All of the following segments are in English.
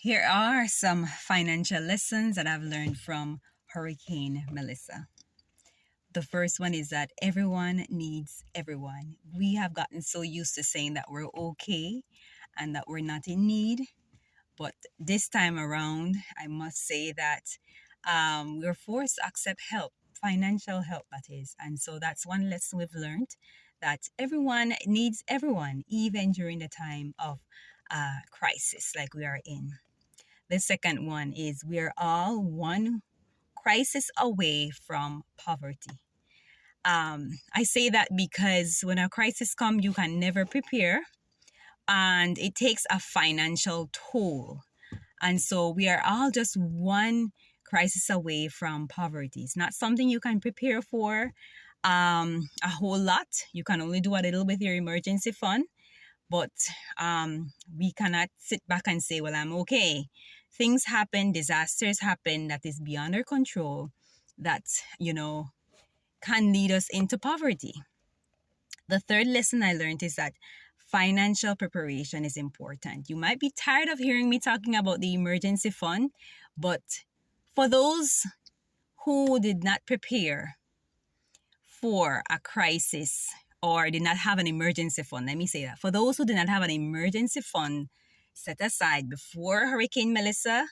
Here are some financial lessons that I've learned from Hurricane Melissa. The first one is that everyone needs everyone. We have gotten so used to saying that we're okay and that we're not in need. But this time around, I must say that we're forced to accept help, financial help, that is. And so that's one lesson we've learned, that everyone needs everyone, even during the time of crisis like we are in. The second one is we are all one crisis away from poverty. I say that because when a crisis comes, you can never prepare, and it takes a financial toll. And so we are all just one crisis away from poverty. It's not something you can prepare for a whole lot. You can only do a little with your emergency fund. But we cannot sit back and say, well, I'm okay. Things happen, disasters happen that is beyond our control, that, can lead us into poverty. The third lesson I learned is that financial preparation is important. You might be tired of hearing me talking about the emergency fund, but for those who did not prepare for a crisis or did not have an emergency fund, let me say that. For those who did not have an emergency fund set aside before Hurricane Melissa,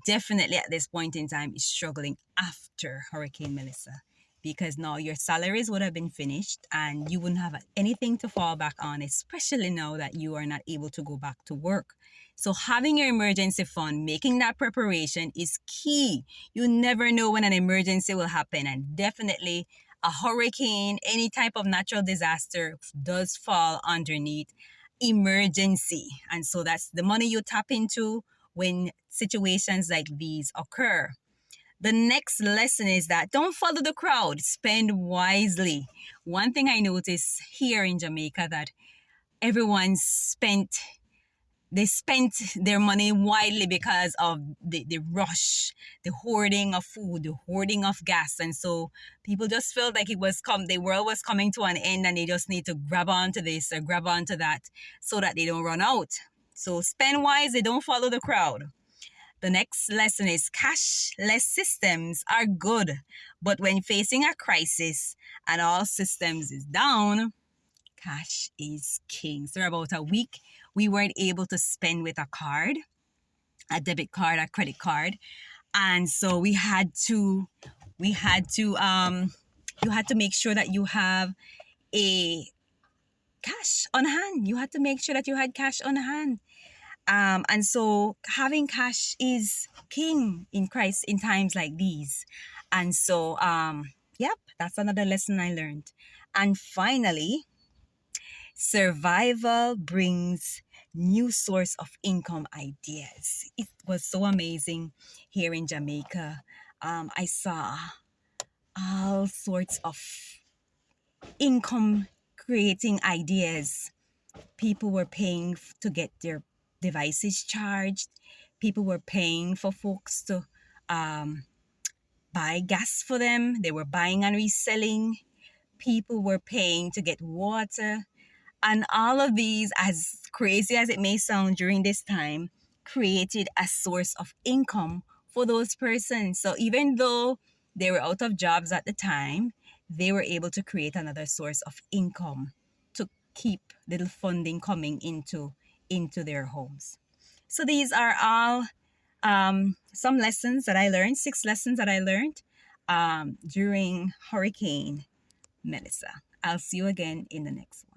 definitely at this point in time is struggling after Hurricane Melissa, because now your salaries would have been finished and you wouldn't have anything to fall back on, especially now that you are not able to go back to work. So having your emergency fund, making that preparation is key. You never know when an emergency will happen, and definitely a hurricane, any type of natural disaster does fall underneath emergency. And so that's the money you tap into when situations like these occur. The next lesson is that don't follow the crowd, spend wisely. One thing I noticed here in Jamaica, that everyone they spent their money widely because of the rush, the hoarding of food, the hoarding of gas. And so people just felt like the world was coming to an end, and they just need to grab onto this or grab onto that so that they don't run out. So spend wisely, don't follow the crowd. The next lesson is cashless systems are good, but when facing a crisis and all systems is down, cash is king. So about a week, we weren't able to spend with a card, a debit card, a credit card. And so you had to make sure that you have a cash on hand. You had to make sure that you had cash on hand. And so having cash is king in times like these. And so, yep, that's another lesson I learned. And finally, survival brings new source of income ideas. It was so amazing here in Jamaica. I saw all sorts of income creating ideas. People were paying to get their devices charged. People were paying for folks to buy gas for them. They were buying and reselling. People were paying to get water. And all of these, as crazy as it may sound during this time, created a source of income for those persons. So even though they were out of jobs at the time, they were able to create another source of income to keep little funding coming into their homes. So these are all some lessons that I learned, 6 lessons that I learned during Hurricane Melissa. I'll see you again in the next one.